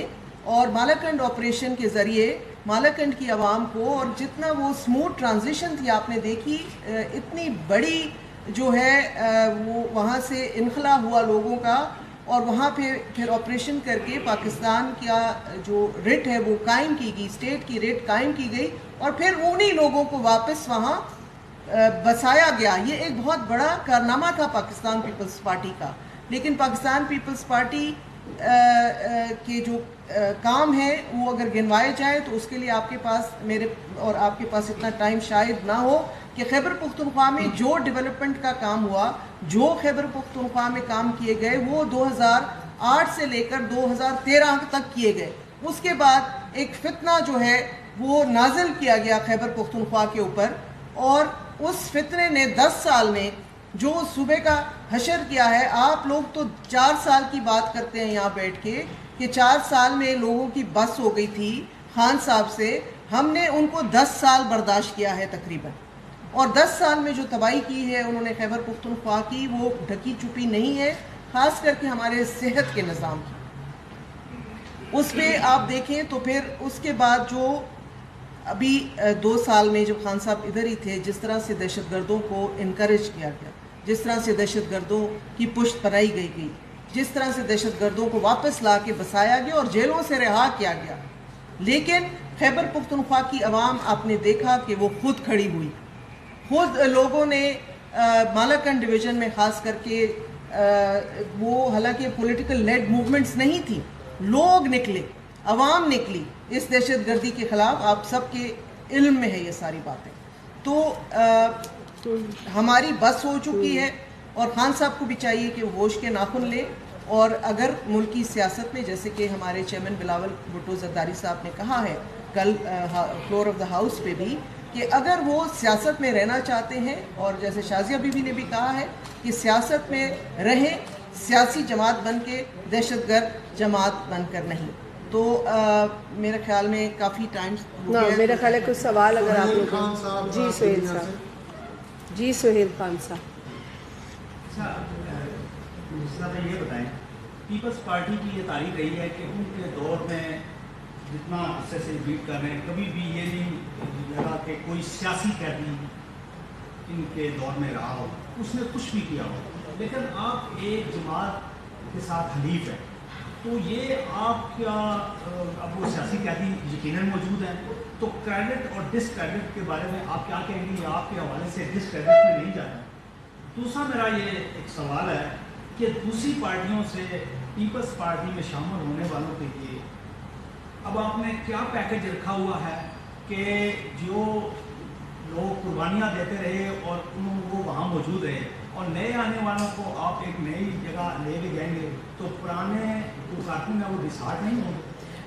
اور مالاکنڈ آپریشن کے ذریعے مالاکنڈ کی عوام کو، اور جتنا وہ سموتھ ٹرانزیشن تھی آپ نے دیکھی، اتنی بڑی جو ہے وہ وہاں سے انخلا ہوا لوگوں کا، اور وہاں پھر آپریشن کر کے پاکستان کا جو ریٹ ہے وہ قائم کی گئی، اسٹیٹ کی ریٹ قائم کی گئی، اور پھر انہی لوگوں کو واپس وہاں بسایا گیا. یہ ایک بہت بڑا کارنامہ تھا پاکستان پیپلز پارٹی کا. لیکن پاکستان پیپلز پارٹی کے جو کام ہے وہ اگر گنوائے جائے تو اس کے لیے آپ کے پاس، میرے اور آپ کے پاس اتنا ٹائم شاید نہ ہو کہ خیبر پختونخوا میں جو ڈیولپمنٹ کا کام ہوا، جو خیبر پختونخوا میں کام کیے گئے، وہ 2008 سے لے کر 2013 تک کیے گئے. اس کے بعد ایک فتنہ جو ہے وہ نازل کیا گیا خیبر پختونخوا کے اوپر، اور اس فتنے نے 10 سال میں جو صوبے کا حشر کیا ہے. آپ لوگ تو 4 سال کی بات کرتے ہیں یہاں بیٹھ کے کہ 4 سال میں لوگوں کی بس ہو گئی تھی خان صاحب سے. ہم نے ان کو 10 سال برداشت کیا ہے تقریباً، اور 10 سال میں جو تباہی کی ہے انہوں نے خیبر پختونخوا کی وہ ڈھکی چھپی نہیں ہے، خاص کر کے ہمارے صحت کے نظام کی. اس پہ آپ دیکھیں تو پھر اس کے بعد جو ابھی 2 سال میں جب خان صاحب ادھر ہی تھے، جس طرح سے دہشت گردوں کو انکریج کیا گیا، جس طرح سے دہشت گردوں کی پشت پرائی گئی، جس طرح سے دہشت گردوں کو واپس لا کے بسایا گیا اور جیلوں سے رہا کیا گیا. لیکن خیبر پختونخوا کی عوام آپ نے دیکھا کہ وہ خود کھڑی ہوئی. خود لوگوں نے مالاکنڈ ڈویژن میں خاص کر کے وہ حالانکہ پولیٹیکل لیڈ موومنٹس نہیں تھی، لوگ نکلے، عوام نکلی اس دہشت گردی کے خلاف. آپ سب کے علم میں ہے یہ ساری باتیں. تو ہماری بس ہو چکی ہے، اور خان صاحب کو بھی چاہیے کہ وہ ہوش کے ناخن لے، اور اگر ملکی سیاست میں جیسے کہ ہمارے چیئرمین بلاول بھٹو زرداری صاحب نے کہا ہے کل فلور آف دا ہاؤس پہ بھی، کہ اگر وہ سیاست میں رہنا چاہتے ہیں، اور جیسے شازیہ بیوی نے بھی کہا ہے کہ سیاست میں رہیں، سیاسی جماعت بن کے، دہشت گرد جماعت بن کر نہیں. تو میرے خیال میں کافی ٹائم ہو گیا. میرا خیال ہے کچھ سوال اگر آپ لوگ. جی سہیل صاحب. جی سہیل خان صاحب. یہ بتائیں، پیپلز پارٹی کی یہ تاریخ رہی ہے کہ ان کے دور میں جتنا عرصے سے لیڈ کر رہے ہیں، کبھی بھی یہ نہیں لگا کہ کوئی سیاسی قیدی ان کے دور میں رہا ہو، اس نے کچھ بھی کیا ہو. لیکن آپ ایک جماعت کے ساتھ حلیف ہیں، تو یہ آپ کیا اب وہ سیاسی قیدی یقیناً موجود ہیں، تو کریڈٹ اور ڈس کریڈٹ کے بارے میں آپ کیا کہیں گے؟ آپ کے حوالے سے ڈس کریڈٹ میں نہیں جانا. دوسرا میرا یہ ایک سوال ہے کہ دوسری پارٹیوں سے پیپلز پارٹی میں شامل ہونے والوں کے لیے اب آپ نے کیا پیکج رکھا ہوا ہے کہ جو لوگ قربانیاں دیتے رہے اور وہ وہاں موجود رہے اور نئے آنے والوں کو آپ ایک نئی جگہ لے کے جائیں گے تو پرانے جو کارکن ہیں وہ ڈسہارٹ نہیں ہوں گے؟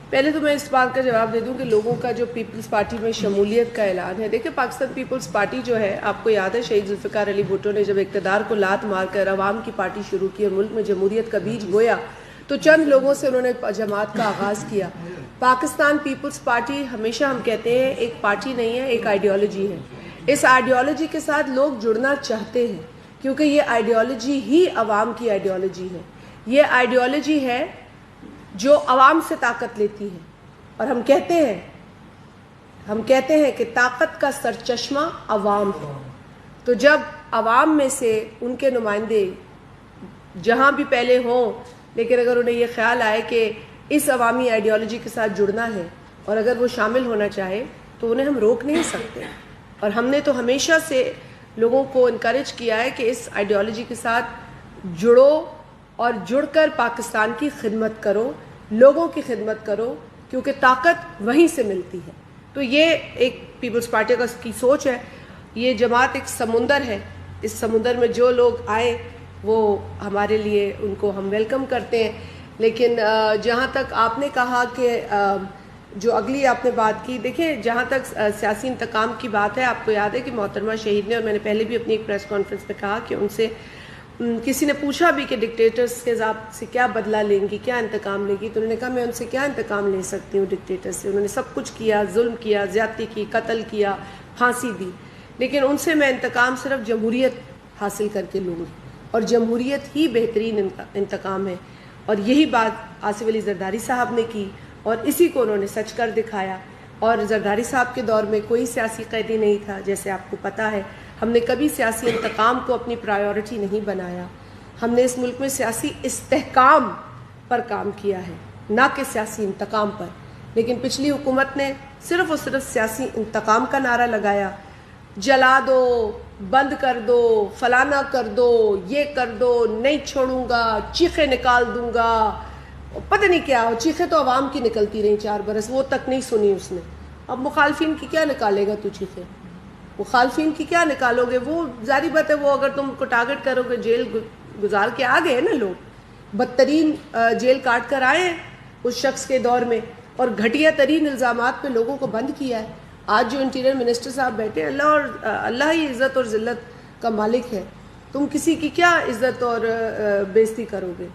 پہلے تو میں اس بات کا جواب دے دوں کہ لوگوں کا جو پیپلز پارٹی میں شمولیت کا اعلان ہے، دیکھیں پاکستان پیپلز پارٹی جو ہے، آپ کو یاد ہے شہید ذوالفقار علی بھٹو نے جب اقتدار کو لات مار کر عوام کی پارٹی شروع کی اور ملک میں جمہوریت کا بیج بویا تو چند لوگوں سے انہوں نے جماعت کا آغاز کیا. پاکستان پیپلز پارٹی ہمیشہ ہم کہتے ہیں ایک پارٹی نہیں ہے، ایک آئیڈیالوجی ہے. اس آئیڈیالوجی کے ساتھ لوگ جڑنا چاہتے ہیں کیونکہ یہ آئیڈیالوجی ہی عوام کی آئیڈیالوجی ہے. یہ آئیڈیالوجی ہے جو عوام سے طاقت لیتی ہے اور ہم کہتے ہیں کہ طاقت کا سرچشمہ عوام ہے. تو جب عوام میں سے ان کے نمائندے جہاں بھی پہلے ہوں، لیکن اگر انہیں یہ خیال آئے کہ اس عوامی آئیڈیالوجی کے ساتھ جڑنا ہے اور اگر وہ شامل ہونا چاہے تو انہیں ہم روک نہیں سکتے. اور ہم نے تو ہمیشہ سے لوگوں کو انکریج کیا ہے کہ اس آئیڈیالوجی کے ساتھ جڑو اور جڑ کر پاکستان کی خدمت کرو، لوگوں کی خدمت کرو، کیونکہ طاقت وہیں سے ملتی ہے. تو یہ ایک پیپلز پارٹی کی سوچ ہے. یہ جماعت ایک سمندر ہے، اس سمندر میں جو لوگ آئے وہ ہمارے لیے ان کو ہم ویلکم کرتے ہیں. لیکن جہاں تک آپ نے کہا کہ جو اگلی آپ نے بات کی، دیکھیں جہاں تک سیاسی انتقام کی بات ہے، آپ کو یاد ہے کہ محترمہ شہید نے، اور میں نے پہلے بھی اپنی ایک پریس کانفرنس میں کہا کہ ان سے کسی نے پوچھا بھی کہ ڈکٹیٹرز کے ذات سے کیا بدلہ لیں گی، کیا انتقام لے گی، تو انہوں نے کہا میں ان سے کیا انتقام لے سکتی ہوں ڈکٹیٹر سے. انہوں نے سب کچھ کیا، ظلم کیا، زیادتی کی، قتل کیا، پھانسی دی، لیکن ان سے میں انتقام صرف جمہوریت حاصل کر کے لوں گی اور جمہوریت ہی بہترین انتقام ہے. اور یہی بات آصف علی زرداری صاحب نے کی اور اسی کو انہوں نے سچ کر دکھایا. اور زرداری صاحب کے دور میں کوئی سیاسی قیدی نہیں تھا، جیسے آپ کو پتہ ہے. ہم نے کبھی سیاسی انتقام کو اپنی پرائیورٹی نہیں بنایا. ہم نے اس ملک میں سیاسی استحکام پر کام کیا ہے، نہ کہ سیاسی انتقام پر. لیکن پچھلی حکومت نے صرف اور صرف سیاسی انتقام کا نعرہ لگایا، جلا دو، بند کر دو، فلانا کر دو، یہ کر دو، نہیں چھوڑوں گا، چیخیں نکال دوں گا، پتہ نہیں کیا ہو. چیخیں تو عوام کی نکلتی رہیں 4 برس، وہ تک نہیں سنی اس نے. اب مخالفین کی کیا نکالے گا تو چیخیں؟ مخالفین کی کیا نکالو گے؟ وہ ظاہری بات ہے، وہ اگر تم کو ٹارگٹ کرو گے، جیل گزار کے آ گئے نا لوگ، بدترین جیل کاٹ کر آئے ہیں اس شخص کے دور میں، اور گھٹیا ترین الزامات پہ لوگوں کو بند کیا ہے. آج جو انٹیریئر منسٹر صاحب بیٹھے ہیں، اللہ ہی عزت اور ذلت کا مالک ہے. تم کسی کی کیا عزت اور بےزتی کرو گے؟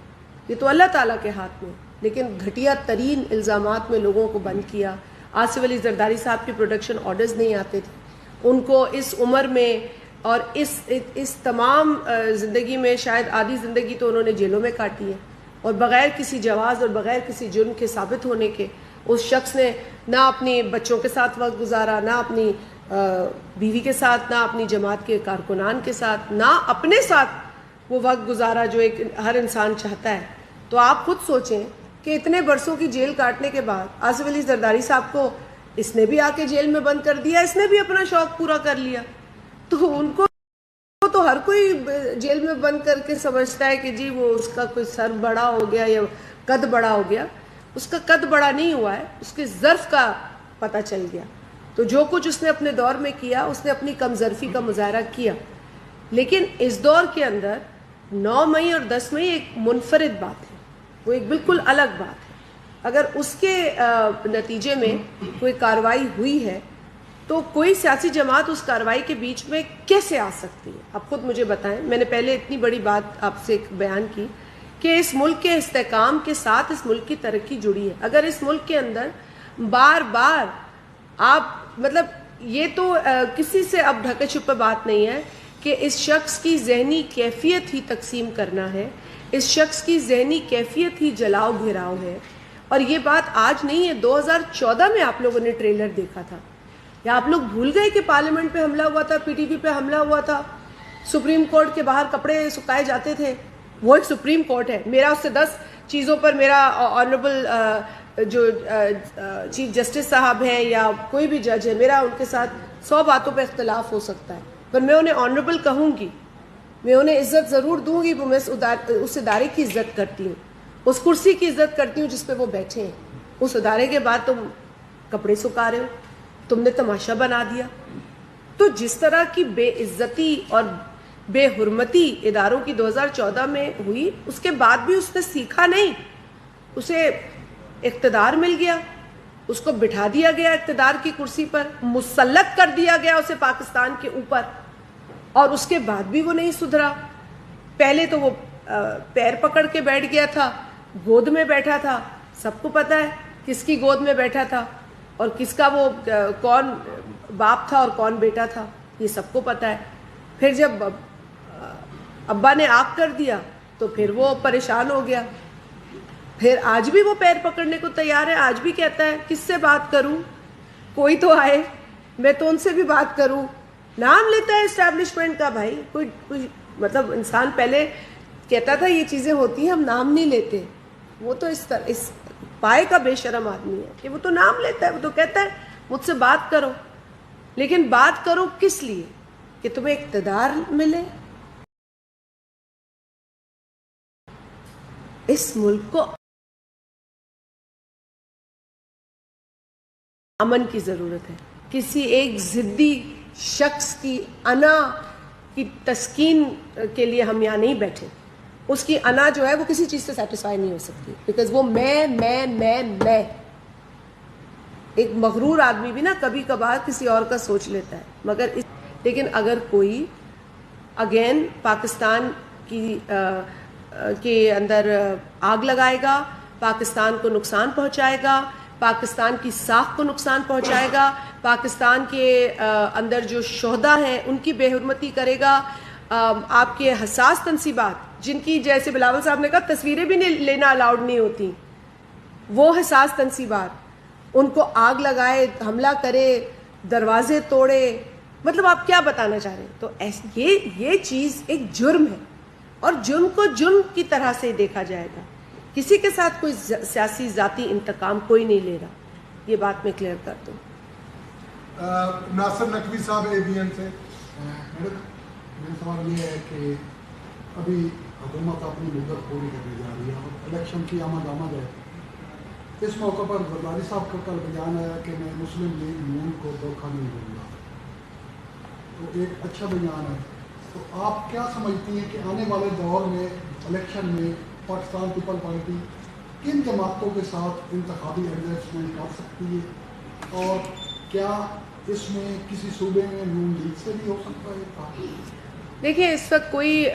یہ تو اللہ تعالیٰ کے ہاتھ میں. لیکن گھٹیا ترین الزامات میں لوگوں کو بند کیا. آصف علی زرداری صاحب کی پروڈکشن آرڈرز نہیں آتے تھے. ان کو اس عمر میں اور اس تمام زندگی میں، شاید آدھی زندگی تو انہوں نے جیلوں میں کاٹی ہے، اور بغیر کسی جواز اور بغیر کسی جرم کے ثابت ہونے کے اس شخص نے نہ اپنی بچوں کے ساتھ وقت گزارا، نہ اپنی بیوی کے ساتھ، نہ اپنی جماعت کے کارکنان کے ساتھ، نہ اپنے ساتھ وہ وقت گزارا جو ایک ہر انسان چاہتا ہے. تو آپ خود سوچیں کہ اتنے برسوں کی جیل کاٹنے کے بعد آصف علی زرداری صاحب کو اس نے بھی آ کے جیل میں بند کر دیا، اس نے بھی اپنا شوق پورا کر لیا. تو ان کو تو ہر کوئی جیل میں بند کر کے سمجھتا ہے کہ جی وہ اس کا کوئی سر بڑا ہو گیا یا قد بڑا ہو گیا. اس کا قد بڑا نہیں ہوا ہے، اس کے ظرف کا پتہ چل گیا. تو جو کچھ اس نے اپنے دور میں کیا، اس نے اپنی کم ظرفی کا مظاہرہ کیا. لیکن اس دور کے اندر 9 مئی اور 10 مئی ایک منفرد بات ہے، وہ ایک بالکل الگ بات ہے. اگر اس کے نتیجے میں کوئی کارروائی ہوئی ہے تو کوئی سیاسی جماعت اس کارروائی کے بیچ میں کیسے آ سکتی ہے؟ آپ خود مجھے بتائیں. میں نے پہلے اتنی بڑی بات آپ سے بیان کی کہ اس ملک کے استحکام کے ساتھ اس ملک کی ترقی جڑی ہے. اگر اس ملک کے اندر بار بار آپ یہ تو کسی سے اب ڈھکے چھپے بات نہیں ہے کہ اس شخص کی ذہنی کیفیت ہی تقسیم کرنا ہے، اس شخص کی ذہنی کیفیت ہی جلاؤ گھیراؤ ہے. اور یہ بات آج نہیں ہے، 2014 میں آپ لوگوں نے ٹریلر دیکھا تھا. یا آپ لوگ بھول گئے کہ پارلیمنٹ پہ حملہ ہوا تھا، پی ٹی وی پہ حملہ ہوا تھا، سپریم کورٹ کے باہر کپڑے سکھائے جاتے تھے. وہ ایک سپریم کورٹ ہے. میرا اس سے 10 چیزوں پر میرا آنریبل جو چیف جسٹس صاحب ہیں یا کوئی بھی جج ہے، میرا ان کے ساتھ 100 باتوں پہ اختلاف ہو سکتا ہے، پر میں انہیں آنریبل کہوں گی، میں انہیں عزت ضرور دوں گی. میں اس ادارے کی عزت کرتی ہوں، اس کرسی کی عزت کرتی ہوں جس پہ وہ بیٹھے ہیں. اس ادارے کے بعد تم کپڑے سکھا رہے ہو، تم نے تماشا بنا دیا. تو جس طرح کی بے عزتی اور بے حرمتی اداروں کی 2014 میں ہوئی، اس کے بعد بھی اس نے سیکھا نہیں. اسے اقتدار مل گیا، اس کو بٹھا دیا گیا اقتدار کی کرسی پر، مسلط کر دیا گیا اسے پاکستان کے اوپر، اور اس کے بعد بھی وہ نہیں سدھرا. پہلے تو وہ پیر پکڑ کے بیٹھ گیا تھا، گود میں بیٹھا تھا. سب کو پتا ہے کس کی گود میں بیٹھا تھا اور کس کا وہ کون باپ تھا اور کون بیٹا تھا، یہ سب کو پتا ہے. پھر جب ابا نے آگ کر دیا تو پھر وہ پریشان ہو گیا. پھر آج بھی وہ پیر پکڑنے کو تیار ہے، آج بھی کہتا ہے کس سے بات کروں، کوئی تو آئے میں تو ان سے بھی بات کروں. نام لیتا ہے اسٹیبلشمنٹ کا. بھائی کوئی مطلب انسان پہلے کہتا تھا یہ چیزیں ہوتی ہیں ہم نام نہیں لیتے. وہ تو اس پائے کا بے شرم آدمی ہے کہ وہ تو نام لیتا ہے، وہ تو کہتا ہے مجھ سے بات کرو. لیکن بات کرو کس لیے؟ کہ تمہیں اقتدار ملے. اس ملک کو امن کی ضرورت ہے. کسی ایک ضدی شخص کی انا کی تسکین کے لیے ہم یہاں نہیں بیٹھے. اس کی انا جو ہے وہ کسی چیز سے سیٹسفائی نہیں ہو سکتی، بیکاز وہ میں ایک مغرور آدمی بھی نا کبھی کبھار کسی اور کا سوچ لیتا ہے. لیکن اگر کوئی اگین پاکستان کے اندر آگ لگائے گا، پاکستان کو نقصان پہنچائے گا، پاکستان کی ساکھ کو نقصان پہنچائے گا، پاکستان کے اندر جو شہداء ہیں ان کی بے حرمتی کرے گا، آپ کے حساس تنصیبات جن کی جیسے بلاول صاحب نے کہا تصویریں بھی لینا الاؤڈ نہیں ہوتی، وہ حساس تنصیبات ان کو آگ لگائے، حملہ کرے، دروازے توڑے. مطلب آپ کیا بتانا چاہ رہے ہیں؟ تو یہ چیز ایک جرم ہے اور جرم کو جرم کی طرح سے دیکھا جائے گا. کسی کے ساتھ کوئی سیاسی ذاتی انتقام کوئی نہیں لے رہا. یہ بات میں کلیئر کر دوں. ناصر نقوی صاحب ABN سے. میرا سوال یہ ہے کہ ابھی حکومت اپنی مدت پوری کرنے جا رہی ہے اور الیکشن کی آمد ہے. اس موقع پر زرداری صاحب کا کل بیان آیا کہ میں مسلم لیگ نون کو دھوکہ نہیں دوں گا، تو ایک اچھا بیان ہے. تو آپ کیا سمجھتی ہیں کہ آنے والے دور میں الیکشن میں پاکستان پیپل پارٹی کن جماعتوں کے ساتھ انتخابی ایڈجسٹمنٹ کر سکتی ہے، اور کیا اس میں کسی صوبے میں نون لیگ سے بھی ہو سکتا ہے؟ دیکھیں اس وقت کوئی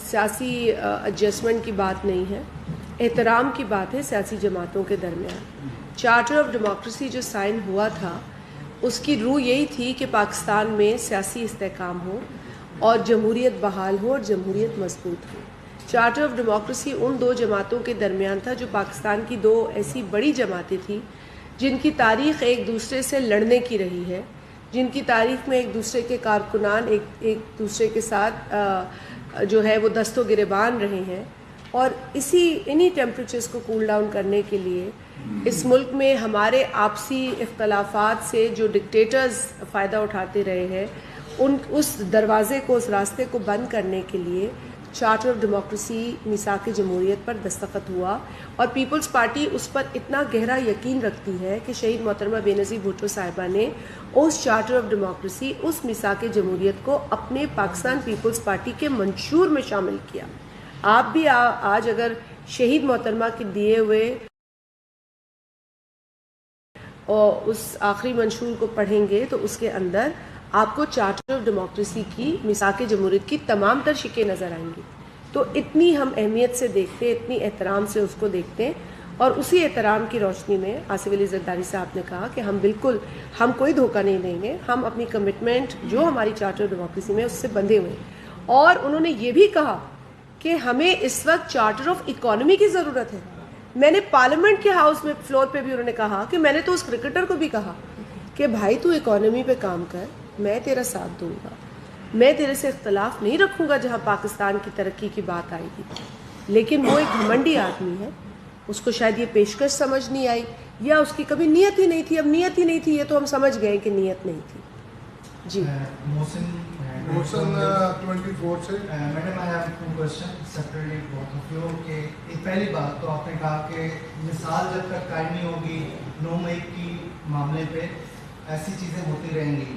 سیاسی ایڈجسٹمنٹ کی بات نہیں ہے، احترام کی بات ہے سیاسی جماعتوں کے درمیان. چارٹر آف ڈیموکریسی جو سائن ہوا تھا اس کی روح یہی تھی کہ پاکستان میں سیاسی استحکام ہو اور جمہوریت بحال ہو اور جمہوریت مضبوط ہو. چارٹر آف ڈیموکریسی ان دو جماعتوں کے درمیان تھا جو پاکستان کی دو ایسی بڑی جماعتیں تھیں جن کی تاریخ ایک دوسرے سے لڑنے کی رہی ہے، جن کی تاریخ میں ایک دوسرے کے کارکنان ایک دوسرے کے ساتھ جو ہے وہ دست و گریبان رہے ہیں. اور انہی ٹیمپریچرز کو کول ڈاؤن کرنے کے لیے اس ملک میں ہمارے آپسی اختلافات سے جو ڈکٹیٹرز فائدہ اٹھاتے رہے ہیں اس دروازے کو، اس راستے کو بند کرنے کے لیے چارٹر آف ڈیموکریسی میثاق جمہوریت پر دستخط ہوا. اور پیپلز پارٹی اس پر اتنا گہرا یقین رکھتی ہے کہ شہید محترمہ بے نظیر بھٹو صاحبہ نے اس چارٹر آف ڈیموکریسی، اس میثاق جمہوریت کو اپنے پاکستان پیپلز پارٹی کے منشور میں شامل کیا. آپ بھی آج اگر شہید محترمہ کے دیے ہوئے اور اس آخری منشور کو پڑھیں گے تو اس کے اندر آپ کو چارٹر آف ڈیموکریسی کی میثاق جمہوریت کی تمام تر شکیں نظر آئیں گی. تو اتنی ہم اہمیت سے دیکھتے ہیں، اتنی احترام سے اس کو دیکھتے ہیں. اور اسی احترام کی روشنی میں آصف علی زرداری صاحب نے کہا کہ ہم کوئی دھوکہ نہیں دیں گے، ہم اپنی کمٹمنٹ جو ہماری چارٹر آف ڈیموکریسی میں اس سے بندھے ہوئے. اور انہوں نے یہ بھی کہا کہ ہمیں اس وقت چارٹر آف اکانومی کی ضرورت ہے. میں نے پارلیمنٹ کے ہاؤس میں فلور پہ بھی انہوں نے کہا کہ میں نے تو اس کرکٹر کو بھی کہا کہ بھائی تو اکانومی پہ کام کر، میں تیرا ساتھ دوں گا، میں تیرے سے اختلاف نہیں رکھوں گا جہاں پاکستان کی ترقی کی بات آئے گی. لیکن وہ ایک گھمنڈی آدمی ہے، اس کو شاید یہ پیشکش سمجھ نہیں آئی یا اس کی کبھی نیت ہی نہیں تھی. اب نیت ہی نہیں تھی یہ تو ہم سمجھ گئے کہ نیت نہیں تھی. جی محسن 24 سے. Madam I have to question separately both of you. کہ پہلی بات تو آپ نے کہا کہ مثال جب تک قائم نہیں ہوگی 9 مئی کی معاملے پہ ایسی چیزیں ہوتی رہیں گی.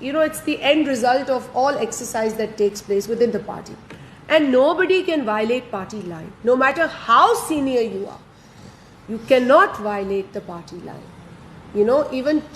it's the end result of all exercise that takes place within the party, and nobody can violate party line, no matter how senior you are. You cannot violate the party line. Even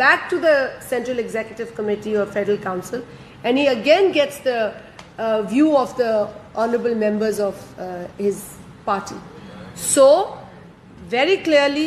back to the central executive committee or federal council and he again gets the view of the honorable members of his party. So very clearly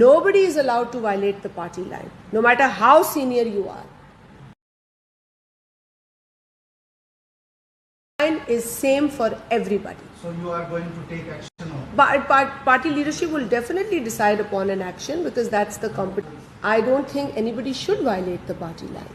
nobody is allowed to violate the party line, no matter how senior you are. Line is same for everybody. So you are going to take action on it? But party leadership will definitely decide upon an action because that's the competence. I don't think anybody should violate the party line.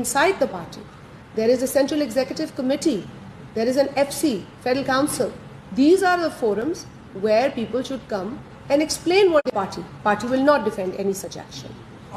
inside the party. There is a central executive committee. There is an FC, Federal Council. These are the forums where people should come and explain what the party will not defend any such action.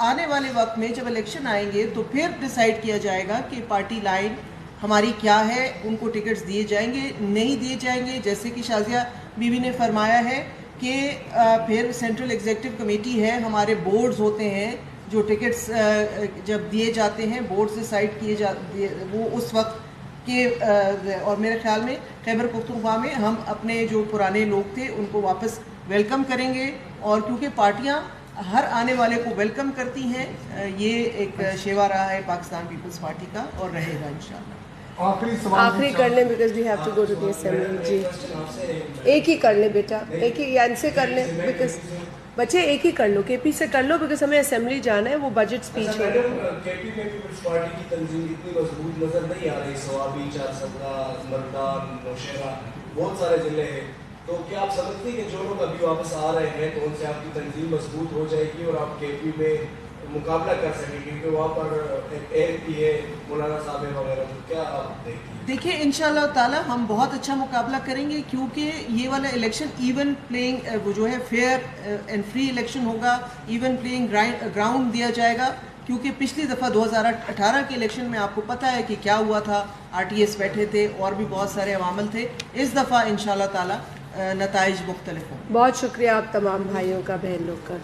آنے والے وقت میں جب الیکشن آئیں گے تو پھر ڈیسائیڈ کیا جائے گا کہ پارٹی لائن ہماری کیا ہے، ان کو ٹکٹس دیے جائیں گے نہیں دیے جائیں گے. جیسے کہ شازیہ بی بی نے فرمایا ہے کہ پھر سینٹرل ایگزیکٹو کمیٹی ہے، ہمارے بورڈز ہوتے ہیں جو ٹکٹس جب دیے جاتے ہیں بورڈ سے سائڈ کیے جاتے وہ اس وقت کے اور میرے خیال میں خیبر پختونخوا میں ہم اپنے جو پرانے لوگ تھے ان کو واپس ویلکم کریں گے. اور کیونکہ پارٹیاں ہر آنے والے کو ویلکم کرتی ہیں، یہ ایک شیوا رہا ہے پاکستان پیپلز پارٹی کا اور رہے گا انشاءاللہ. آخری کر لیں because we have to go to the assembly. جی ایک ہی کر لیں بیٹا، ایک ہی یعنی سے کر لیں بیکاز بچے ایک ہی کر لو، کے پی سے کر لو بیکاز ہمیں اسمبلی جانا ہے، وہ بجٹ اسپیچ ہے. کے پی میں پیپلز پارٹی کی تنظیم اتنی مضبوط نظر نہیں آ رہی. سوابی، چارسدہ، مردان، نوشہرہ، بہت سارے ضلع ہیں. تو کیا آپ سمجھتے ہیں کہ جو لوگ ابھی واپس آ رہے ہیں تو ان سے آپ کی تنظیم مضبوط ہو جائے گی اور آپ کے پی میں مقابلہ کر سکیں گے؟ کیونکہ وہاں پر ایم پی ہے مولانا صاحب وغیرہ. تو کیا آپ دیکھیں انشاءاللہ تعالی ہم بہت اچھا مقابلہ کریں گے، کیونکہ یہ والا الیکشن ایون پلینگ وہ جو ہے فیئر اینڈ فری الیکشن ہوگا. ایون پلینگ گراؤنڈ دیا جائے گا، کیونکہ پچھلی دفعہ 2018 کے الیکشن میں آپ کو پتہ ہے کہ کیا ہوا تھا. آر ٹی ایس بیٹھے تھے اور بھی بہت سارے عوامل تھے. اس دفعہ انشاءاللہ تعالی نتائج مختلف ہوں. بہت شکریہ آپ تمام بھائیوں کا، بہن لوگ کا.